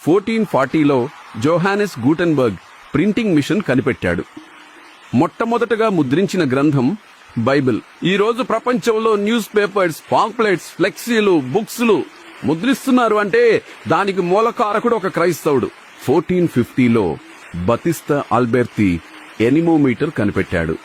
1440లో జోహానెస్ Gutenberg printing machine కనిపెట్టాడు. మొట్టమొదటగా ముద్రించిన గ్రంథం బైబిల్. ఈ రోజు ప్రపంచంలో న్యూస్ పేపర్స్, పాంప్లెట్స్, ఫ్లెక్సీలు, బుక్స్లు ముద్రిస్తున్నారు అంటే దానికి మూలకారకుడు ఒక క్రైస్తవుడు. 1450లో బతిస్తా ఆల్బెర్తి ఎనిమోమీటర్ కనిపెట్టాడు.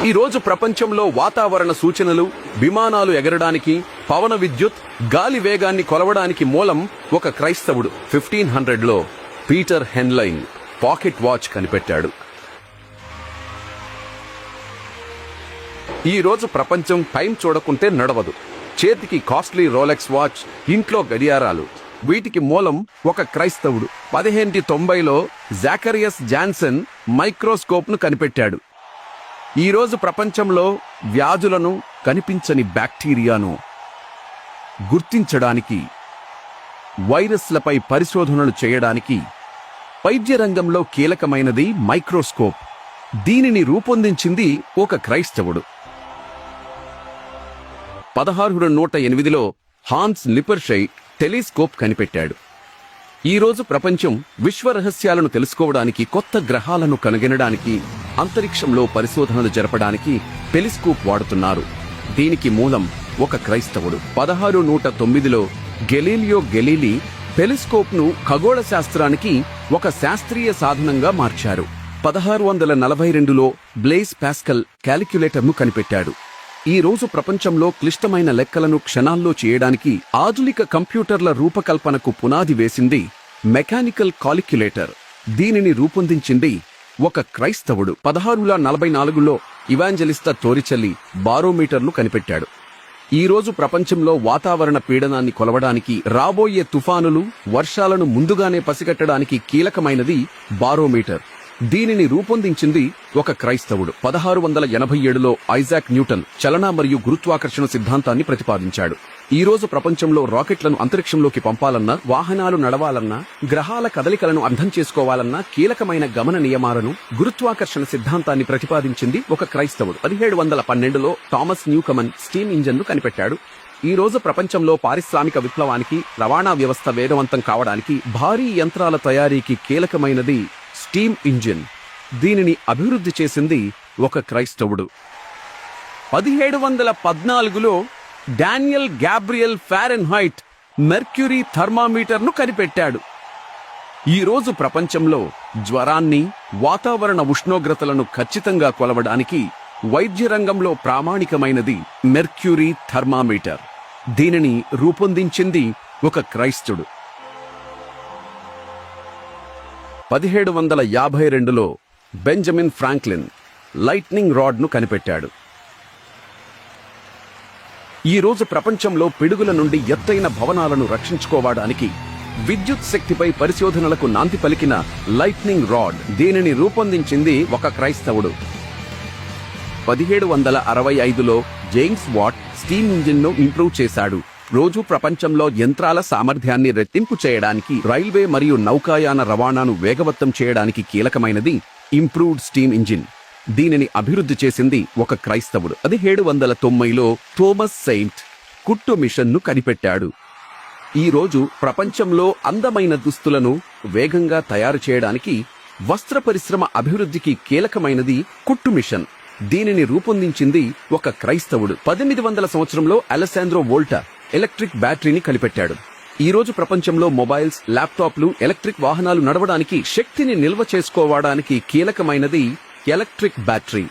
ఈ రోజు ప్రపంచంలో వాతావరణ సూచనలు, విమానాలు ఎగరడానికి, పవన విద్యుత్, గాలి వేగాన్ని కొలవడానికి మూలం ఒక క్రైస్తవుడు. 1500లో పీటర్ హెన్లైన్ పాకెట్ వాచ్ కనిపెట్టాడు. ఈ రోజు ప్రపంచం టైం చూడకుంటే నడవదు. చేతికి కాస్ట్లీ రోలెక్స్ వాచ్, ఇంట్లో గడియారాలు, వీటికి మూలం ఒక క్రైస్తవుడు. 1590లో జాకరియస్ జాన్సన్ మైక్రోస్కోప్ ను కనిపెట్టాడు. ఈ రోజు ప్రపంచంలో వ్యాధులను, కనిపించని బ్యాక్టీరియాను గుర్తించడానికి, వైరస్లపై పరిశోధనలు చేయడానికి వైద్య రంగంలో కీలకమైనది మైక్రోస్కోప్. దీనిని రూపొందించింది ఒక క్రైస్తవుడు. 1608లో హాన్స్ లిపర్షై టెలిస్కోప్ కనిపెట్టాడు. ఈ రోజు ప్రపంచం విశ్వ రహస్యాలను తెలుసుకోవడానికి, కొత్త గ్రహాలను కనుగొనడానికి, అంతరిక్షంలో పరిశోధనలు జరపడానికి టెలిస్కోప్ వాడుతున్నారు. దీనికి మూలం ఒక క్రైస్తవుడు. 1609లో గెలీలియో గెలీలీ టెలిస్కోప్ ను ఖగోళ శాస్త్రానికి ఒక శాస్త్రీయ సాధనంగా మార్చారు. 1642లో బ్లేస్ పాస్కల్ క్యాలిక్యులేటర్ ను కనిపెట్టాడు. ఈ రోజు ప్రపంచంలో క్లిష్టమైన లెక్కలను క్షణాల్లో చేయడానికి ఆధునిక కంప్యూటర్ల రూపకల్పనకు పునాది వేసింది మెకానికల్ కాలిక్యులేటర్. దీనిని రూపొందించింది ఒక క్రైస్తవుడు. 1644లో ఇవాంజలిస్తా తోరిచెల్లి బారోమీటర్ను కనిపెట్టాడు. ఈ రోజు ప్రపంచంలో వాతావరణ పీడనాన్ని కొలవడానికి, రాబోయే తుఫానులు, వర్షాలను ముందుగానే పసిగట్టడానికి కీలకమైనది బారోమీటర్. దీనిని రూపొందించింది ఒక క్రైస్తవుడు. 1687లో ఐజాక్ న్యూటన్ చలన మరియు గురుత్వాకర్షణ సిద్ధాంతాన్ని ప్రతిపాదించాడు. ఈ రోజు ప్రపంచంలో రాకెట్లను అంతరిక్షంలోకి పంపాలన్నా, వాహనాలు నడవాలన్నా, గ్రహాల కదలికలను అర్థం చేసుకోవాలన్నా కీలకమైన గమన నియమాలను, గురుత్వాకర్షణ సిద్ధాంతాన్ని ప్రతిపాదించింది ఒక క్రైస్తవుడు. 1712లో థామస్ న్యూకమన్ స్టీమ్ ఇంజన్ ను కనిపెట్టాడు. ఈ రోజు ప్రపంచంలో పారిశ్రామిక విప్లవానికి, రవాణా వ్యవస్థ వేగవంతం కావడానికి, భారీ యంత్రాల తయారీకి కీలకమైనది స్టీమ్ ఇంజిన్. దీనిని అభివృద్ధి చేసింది ఒక క్రైస్తవుడు. 1714లో Daniel Gabriel Fahrenheit mercury thermometer ను కనిపెట్టాడు. ఈ రోజు ప్రపంచంలో జ్వరాన్ని, వాతావరణ ఉష్ణోగ్రతలను ఖచ్చితంగా కొలవడానికి వైద్య రంగంలో ప్రామాణికమైనది మెర్క్యూరీ థర్మామీటర్. దీనిని రూపొందించింది ఒక క్రైస్తవుడు. 1752లో బెంజమిన్ ఫ్రాంక్లిన్ లైట్నింగ్ రాడ్ ను కనిపెట్టాడు. ఈ రోజు ప్రపంచంలో పిడుగుల నుండి ఎత్తైన భవనాలను రక్షించుకోవడానికి విద్యుత్ శక్తిపై పరిశోధనలకు నాంది పలికిన లైట్నింగ్ రాడ్. దీనిని రూపొందించింది ఒక క్రైస్తవుడు. 1765లో జేమ్స్ వాట్ స్టీమ్ ఇంజిన్ ను ఇంప్రూవ్ చేశాడు. రోజు ప్రపంచంలో యంత్రాల సామర్థ్యాన్ని రెట్టింపు చేయడానికి, రైల్వే మరియు నౌకాయాన రవాణాను వేగవంతం చేయడానికి కీలకమైనది ఇంప్రూవ్డ్ స్టీమ్ ఇంజిన్. దీనిని అభివృద్ధి చేసింది ఒక క్రైస్తవుడు. 1790లో థోమస్ సెయింట్ కుట్టు మిషన్ ను కనిపెట్టాడు. ఈ రోజు ప్రపంచంలో అందమైన దుస్తులను వేగంగా తయారు చేయడానికి, వస్త్ర పరిశ్రమ అభివృద్ధికి కీలకమైనది కుట్టు మిషన్. దీనిని రూపొందించింది ఒక క్రైస్తవుడు. 1800 సంవత్సరంలో అలెసాండ్రో వోల్టా ఎలక్ట్రిక్ బ్యాటరీని కనిపెట్టాడు. ఈ రోజు ప్రపంచంలో మొబైల్స్, ల్యాప్టాప్లు, ఎలక్ట్రిక్ వాహనాలు నడవడానికి, శక్తిని నిల్వ చేసుకోవడానికి కీలకమైనది ఎలక్ట్రిక్ బ్యాటరీ.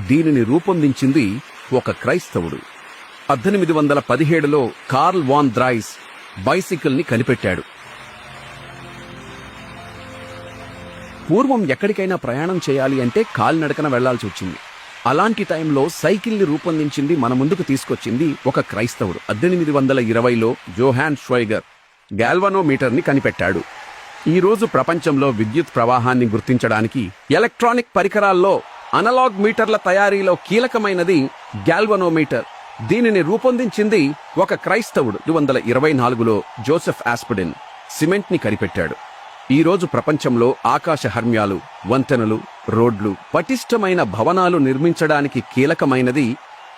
దీనిని రూపొందించింది ఒక క్రైస్తవుడు. 1817లో కార్ల్ వాన్ ద్రైస్ బైసికల్ ని కనిపెట్టాడు. పూర్వం ఎక్కడికైనా ప్రయాణం చేయాలి అంటే కాలినడకన వెళ్లాల్సి వచ్చింది. అలాంటి టైంలో సైకిల్ ని రూపొందించింది, మన ముందుకు తీసుకొచ్చింది ఒక క్రైస్తవుడు. 1820లో జోహాన్ ష్వైగర్ గాల్వనోమీటర్ ని కనిపెట్టాడు. ఈ రోజు ప్రపంచంలో విద్యుత్ ప్రవాహాన్ని గుర్తించడానికి, ఎలక్ట్రానిక్ పరికరాల్లో అనలాగ్ మీటర్ల తయారీలో కీలకమైనది గాల్వనోమీటర్. దీనిని రూపొందించింది ఒక క్రైస్తవుడు. 1924లో జోసెఫ్ ఆస్పిడిన్ సిమెంట్ ని కనిపెట్టాడు. ఈ రోజు ప్రపంచంలో ఆకాశ హర్మ్యాలు, వంతెనలు, రోడ్లు, పటిష్టమైన భవనాలు నిర్మించడానికి కీలకమైనది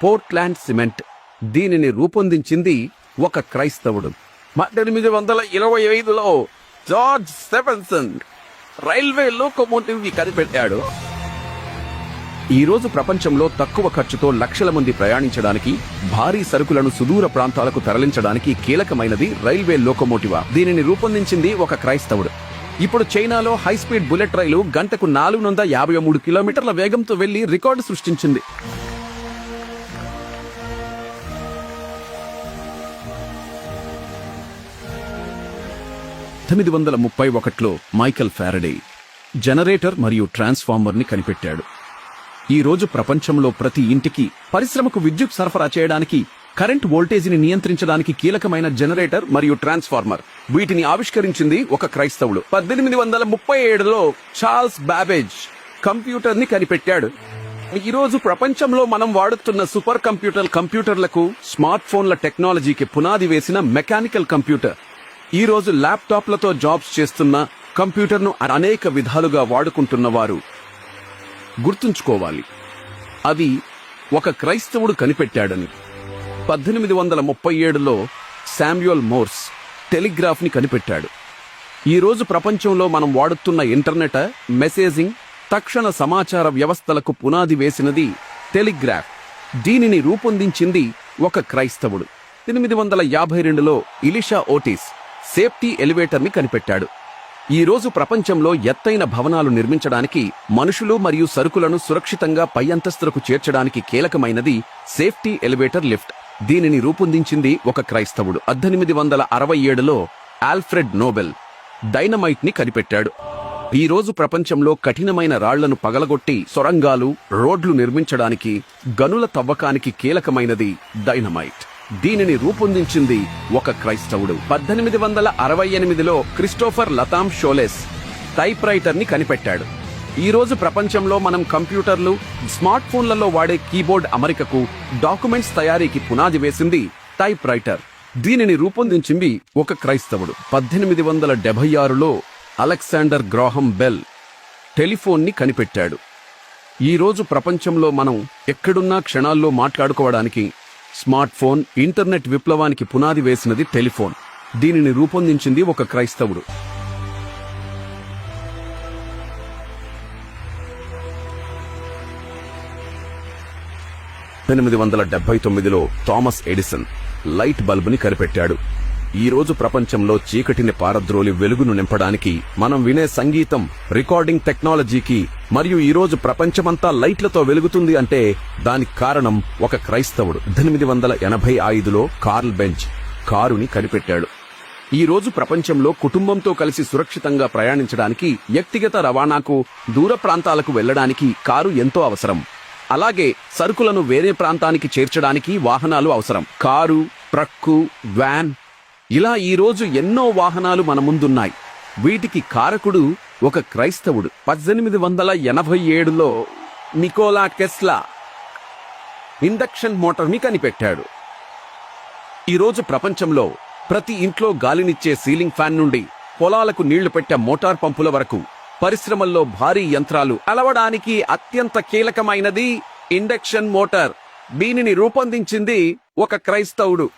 పోర్ట్లాండ్ సిమెంట్. దీనిని రూపొందించింది ఒక క్రైస్తవుడు. 1825లో జార్జ్ స్టెఫెన్సన్ రైల్వే లోకోమోటివ్ కనిపెట్టాడు. ఈ రోజు ప్రపంచంలో తక్కువ ఖర్చుతో లక్షల మంది ప్రయాణించడానికి, భారీ సరుకులను సుదూర ప్రాంతాలకు తరలించడానికి కీలకమైనది రైల్వే లోకోమోటివ్. దీనిని రూపొందించింది ఒక క్రైస్తవుడు. ఇప్పుడు చైనాలో హైస్పీడ్ బుల్లెట్ రైలు గంటకు 453 కిలోమీటర్ల వేగంతో వెళ్లి రికార్డు సృష్టించింది. 1831లో మైకెల్ ఫారడే జనరేటర్ మరియు ట్రాన్స్ఫార్మర్ ని కనిపెట్టాడు. ఈ రోజు ప్రపంచంలో ప్రతి ఇంటికి, పరిశ్రమకు విద్యుత్ సరఫరా చేయడానికి, కరెంట్ వోల్టేజీని నియంత్రించడానికి కీలకమైన జనరేటర్ మరియు ట్రాన్స్ఫార్మర్. వీటిని ఆవిష్కరించింది ఒక క్రైస్తవుడు. 1837లో చార్ల్స్ బాబేజ్ కంప్యూటర్ ని కనిపెట్టాడు. ఈ రోజు ప్రపంచంలో మనం వాడుతున్న సూపర్ కంప్యూటర్లకు, స్మార్ట్ ఫోన్ల టెక్నాలజీకి పునాది వేసిన మెకానికల్ కంప్యూటర్. ఈ రోజు ల్యాప్టాప్లతో జాబ్స్ చేస్తున్న కంప్యూటర్ను అనేక విధాలుగా వాడుకుంటున్న వారు గుర్తుంచుకోవాలి, అది ఒక క్రైస్తవుడు కనిపెట్టాడని. 1837లో శామ్యూయల్ మోర్స్ టెలిగ్రాఫ్ ని కనిపెట్టాడు. ఈ రోజు ప్రపంచంలో మనం వాడుతున్న ఇంటర్నెట్, మెసేజింగ్, తక్షణ సమాచార వ్యవస్థలకు పునాది వేసినది టెలిగ్రాఫ్. దీనిని రూపొందించింది ఒక క్రైస్తవుడు. 1852లో ఇలిషా ఓటిస్ సేఫ్టీ ఎలివేటర్ ని కనిపెట్టాడు. ఈ రోజు ప్రపంచంలో ఎత్తైన భవనాలు నిర్మించడానికి, మనుషులు మరియు సరుకులను సురక్షితంగా పై అంతస్తులకు చేర్చడానికి కీలకమైనది సేఫ్టీ ఎలివేటర్ లిఫ్ట్. దీనిని రూపొందించింది ఒక క్రైస్తవుడు. 1867లో ఆల్ఫ్రెడ్ నోబెల్ డైనమైట్ ని కనిపెట్టాడు. ఈ రోజు ప్రపంచంలో కఠినమైన రాళ్లను పగలగొట్టి సొరంగాలు, రోడ్లు నిర్మించడానికి, గనుల తవ్వకానికి కీలకమైనది డైనమైట్. దీనిని రూపొందించింది ఒక క్రైస్తవుడు. 1868లో క్రిస్టోఫర్ లతామ్ షోలెస్ టైప్ రైటర్ ని కనిపెట్టాడు. ఈ రోజు ప్రపంచంలో మనం కంప్యూటర్లు, స్మార్ట్ ఫోన్లలో వాడే కీబోర్డ్ అమరికకు, డాక్యుమెంట్స్ తయారీకి పునాది వేసింది టైప్ రైటర్. దీనిని రూపొందించింది ఒక క్రైస్తవుడు. 1876లో అలెగ్జాండర్ గ్రాహం బెల్ టెలిఫోన్ ని కనిపెట్టాడు. ఈ రోజు ప్రపంచంలో మనం ఎక్కడున్నా క్షణాల్లో మాట్లాడుకోవడానికి స్మార్ట్ ఫోన్, ఇంటర్నెట్ విప్లవానికి పునాది వేసినది టెలిఫోన్. దీనిని రూపొందించింది ఒక క్రైస్తవుడు. 1879లో థామస్ ఎడిసన్ లైట్ బల్బ్ ని కనిపెట్టాడు. ఈ రోజు ప్రపంచంలో చీకటిని పారద్రోలి వెలుగును నింపడానికి మనం వినే సంగీతం, రికార్డింగ్ టెక్నాలజీకి, మరియు ఈ రోజు ప్రపంచమంతా లైట్లతో వెలుగుతుంది అంటే దానికి కారణం ఒక క్రైస్తవుడు. 1885లో కార్ల్ బెంచ్ కారుని కనిపెట్టాడు. ఈ రోజు ప్రపంచంలో కుటుంబంతో కలిసి సురక్షితంగా ప్రయాణించడానికి, వ్యక్తిగత రవాణాకు, దూర ప్రాంతాలకు వెళ్లడానికి కారు ఎంతో అవసరం. అలాగే సరుకులను వేరే ప్రాంతానికి చేర్చడానికి వాహనాలు అవసరం. కారు, ట్రక్కు, వ్యాన్, ఇలా ఈ రోజు ఎన్నో వాహనాలు మన ముందున్నాయి. వీటికి కారకుడు ఒక క్రైస్తవుడు. 1887లో నికోలా టెస్లా ఇండక్షన్ మోటార్ ని కనిపెట్టాడు. ఈ రోజు ప్రపంచంలో ప్రతి ఇంట్లో గాలినిచ్చే సీలింగ్ ఫ్యాన్ నుండి, పొలాలకు నీళ్లు పెట్టే మోటార్ పంపుల వరకు, పరిశ్రమల్లో భారీ యంత్రాలు అలవడానికి అత్యంత కీలకమైనది ఇండక్షన్ మోటార్. దీనిని రూపొందించింది ఒక క్రైస్తవుడు.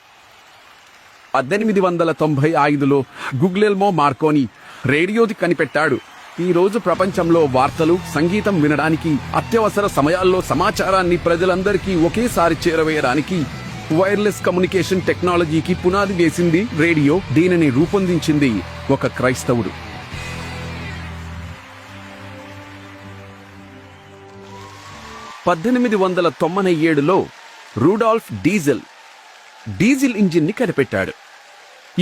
1895లో గుగ్లెల్మో మార్కోని రేడియోది కనిపెట్టాడు. ఈ రోజు ప్రపంచంలో వార్తలు, సంగీతం వినడానికి, అత్యవసర సమయాల్లో సమాచారాన్ని ప్రజలందరికీ ఒకేసారి చేరవేయడానికి వైర్లెస్ కమ్యూనికేషన్ టెక్నాలజీకి పునాది వేసింది రేడియో. దీనిని రూపొందించింది ఒక క్రైస్తవుడు. 1897లో రూడాల్ఫ్ డీజిల్ ఇంజిన్ ని కనిపెట్టాడు.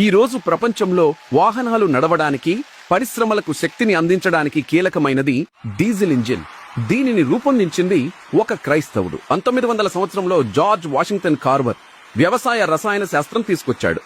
ఈ రోజు ప్రపంచంలో వాహనాలు నడవడానికి, పరిశ్రమలకు శక్తిని అందించడానికి కీలకమైనది డీజిల్ ఇంజిన్. దీనిని రూపొందించింది ఒక క్రైస్తవుడు. 1900 సంవత్సరంలో జార్జ్ వాషింగ్టన్ కార్వర్ వ్యవసాయ రసాయన శాస్త్రం తీసుకొచ్చాడు.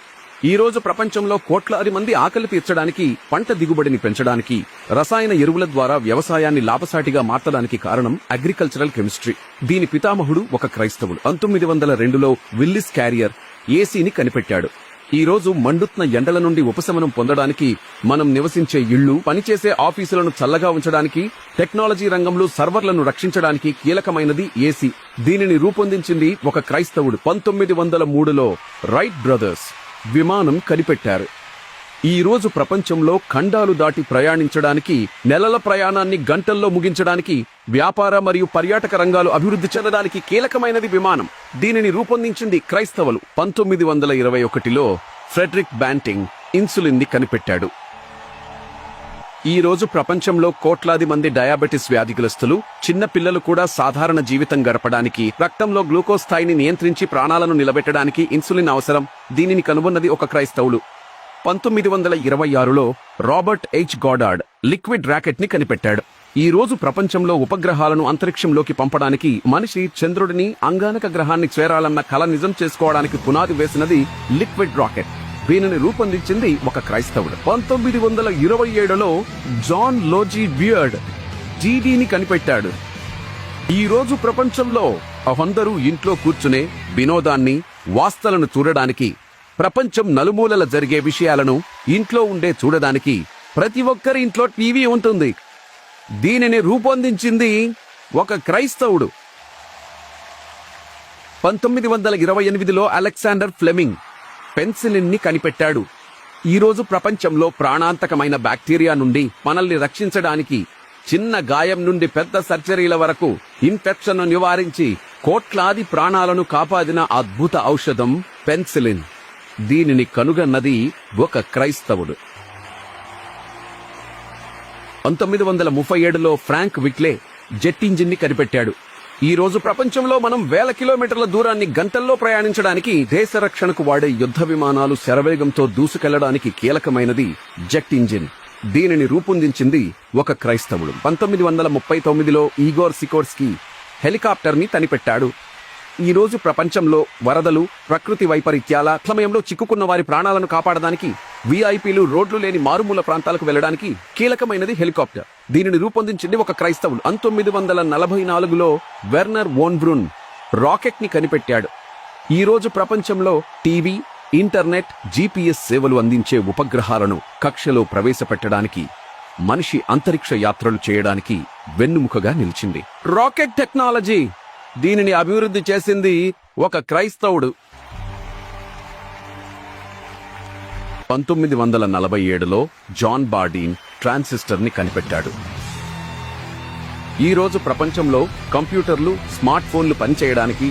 ఈ రోజు ప్రపంచంలో కోట్లాది మంది ఆకలి తీర్చడానికి, పంట దిగుబడిని పెంచడానికి, రసాయన ఎరువుల ద్వారా వ్యవసాయాన్ని లాభసాటిగా మార్చడానికి కారణం అగ్రికల్చరల్ కెమిస్ట్రీ. దీని పితామహుడు ఒక క్రైస్తవుడు. 1902లో విల్లిస్ క్యారియర్ ఏసీని కనిపెట్టాడు. ఈ రోజు మండుతున్న ఎండల నుండి ఉపశమనం పొందడానికి, మనం నివసించే ఇళ్లు, పనిచేసే ఆఫీసులను చల్లగా ఉంచడానికి, టెక్నాలజీ రంగంలో సర్వర్లను రక్షించడానికి కీలకమైనది ఏసీ. దీనిని రూపొందించింది ఒక క్రైస్తవుడు. 1903లో రైట్ బ్రదర్స్ విమానం కనిపెట్టారు. ఈ రోజు ప్రపంచంలో ఖండాలు దాటి ప్రయాణించడానికి, నెలల ప్రయాణాన్ని గంటల్లో ముగించడానికి, వ్యాపార మరియు పర్యాటక రంగాలు అభివృద్ధి చెందడానికి కీలకమైనది విమానం. దీనిని రూపొందించింది క్రైస్తవులు. 1921లో ఫ్రెడరిక్ బ్యాంటింగ్ ఇన్సులిన్ ని కనిపెట్టాడు. ఈ రోజు ప్రపంచంలో కోట్లాది మంది డయాబెటిస్ వ్యాధిగ్రస్తులు, చిన్న పిల్లలు కూడా సాధారణ జీవితం గడపడానికి, రక్తంలో గ్లూకోజ్ స్థాయిని నియంత్రించి ప్రాణాలను నిలబెట్టడానికి ఇన్సులిన్ అవసరం. దీనిని కనుగొన్నది ఒక క్రైస్తవులు. 1926లో రాబర్ట్ హెచ్ గాడార్డ్ లిక్విడ్ రాకెట్ ని కనిపెట్టాడు. ఈ రోజు ప్రపంచంలో ఉపగ్రహాలను అంతరిక్షంలోకి పంపడానికి, మనిషి చంద్రుడిని, అంగారక గ్రహాన్ని చేరాలన్న కల నిజం చేసుకోవడానికి పునాది వేసినది లిక్విడ్ రాకెట్. దీనిని రూపొందించింది ఒక క్రైస్తవుడు. 1927లో జాన్ లోజీ బియర్డ్ జీడీని కనిపెట్టాడు. ఈ రోజు ప్రపంచంలో అందరూ ఇంట్లో కూర్చునే వినోదాన్ని, వార్తలను చూడడానికి, ప్రపంచం నలుమూలల జరిగే విషయాలను ఇంట్లో ఉండే చూడడానికి ప్రతి ఒక్కరి ఇంట్లో టీవీ ఉంటుంది. దీనిని రూపొందించింది ఒక క్రైస్తవుడు. 1928లో అలెగ్జాండర్ ఫ్లెమింగ్ పెన్సిలిన్ ని కనిపెట్టాడు. ఈ రోజు ప్రపంచంలో ప్రాణాంతకమైన బ్యాక్టీరియా నుండి మనల్ని రక్షించడానికి, చిన్న గాయం నుండి పెద్ద సర్జరీల వరకు ఇన్ఫెక్షన్ను నివారించి కోట్లాది ప్రాణాలను కాపాడిన అద్భుత ఔషధం పెన్సిలిన్. దీనిని కనుగొన్నది ఒక క్రైస్తవుడు. 1937లో ఫ్రాంక్ విక్లే జెట్ ఇంజిన్ ని కనిపెట్టాడు. ఈ రోజు ప్రపంచంలో మనం వేల కిలోమీటర్ల దూరాన్ని గంటల్లో ప్రయాణించడానికి, దేశ రక్షణకు వాడే యుద్ధ విమానాలు శరవేగంతో దూసుకెళ్లడానికి కీలకమైనది జెట్ ఇంజిన్. దీనిని రూపొందించింది ఒక క్రైస్తవుడు. 1939లో ఈగోర్ సికోర్స్కీ హెలికాప్టర్ ని కనిపెట్టాడు. ఈ రోజు ప్రపంచంలో వరదలు, ప్రకృతి వైపరీత్యాల సమయంలో చిక్కుకున్న వారి ప్రాణాలను కాపాడడానికి, విఐపీలు రోడ్లు లేని మారుమూల ప్రాంతాలకు వెళ్లడానికి కీలకమైనది హెలికాప్టర్. దీనిని రూపొందించింది ఒక క్రైస్తవులు. 1944లో వెర్నర్ వోన్ బ్రూన్ రాకెట్ ని కనిపెట్టాడు. ఈ రోజు ప్రపంచంలో టీవీ, ఇంటర్నెట్, జీపీఎస్ సేవలు అందించే ఉపగ్రహాలను కక్షలో ప్రవేశపెట్టడానికి, మనిషి అంతరిక్ష యాత్రలు చేయడానికి వెన్నుముకగా నిలిచింది. రాకెట్ టెక్నాలజీ, దీనిని అభివృద్ధి చేసింది ఒక క్రైస్తవుడు. 1947లో జాన్ బార్డీన్ ట్రాన్సిస్టర్ ని కనిపెట్టాడు. ఈ రోజు ప్రపంచంలో కంప్యూటర్లు, స్మార్ట్ ఫోన్లు పనిచేయడానికి,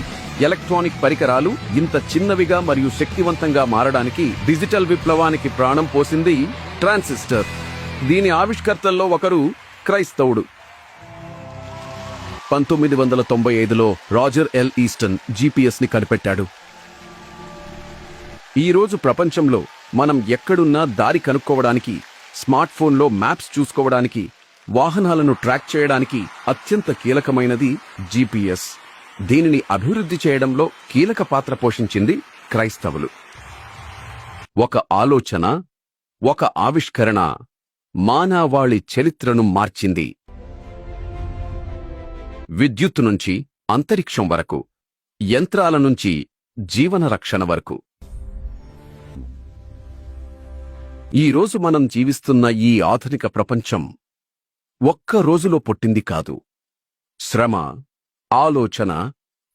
ఎలక్ట్రానిక్ పరికరాలు ఇంత చిన్నవిగా మరియు శక్తివంతంగా మారడానికి డిజిటల్ విప్లవానికి ప్రాణం పోసింది ట్రాన్సిస్టర్. దీని ఆవిష్కర్తల్లో ఒకరు క్రైస్తవుడు. 1995లో రాజర్ ఎల్ ఈస్టన్ జీపీఎస్ ని కనిపెట్టాడు. ఈ రోజు ప్రపంచంలో మనం ఎక్కడున్నా దారి కనుక్కోవడానికి, స్మార్ట్ ఫోన్లో మ్యాప్స్ చూసుకోవడానికి, వాహనాలను ట్రాక్ చేయడానికి అత్యంత కీలకమైనది జీపీఎస్. దీనిని అభివృద్ధి చేయడంలో కీలక పాత్ర పోషించింది క్రైస్తవులు. ఒక ఆలోచన, ఒక ఆవిష్కరణ మానవాళి చరిత్రను మార్చింది. విద్యుత్తు నుంచి అంతరిక్షం వరకు, యంత్రాల నుంచి జీవన రక్షణ వరకు, ఈ రోజు మనం జీవిస్తున్న ఈ ఆధునిక ప్రపంచం ఒక్క రోజులో పుట్టింది కాదు. శ్రమ, ఆలోచన,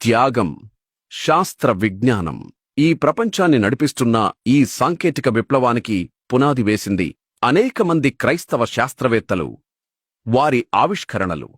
త్యాగం, శాస్త్ర విజ్ఞానం ఈ ప్రపంచాన్ని నడిపిస్తున్న ఈ సాంకేతిక విప్లవానికి పునాది వేసింది అనేక మంది క్రైస్తవ శాస్త్రవేత్తలు, వారి ఆవిష్కరణలు.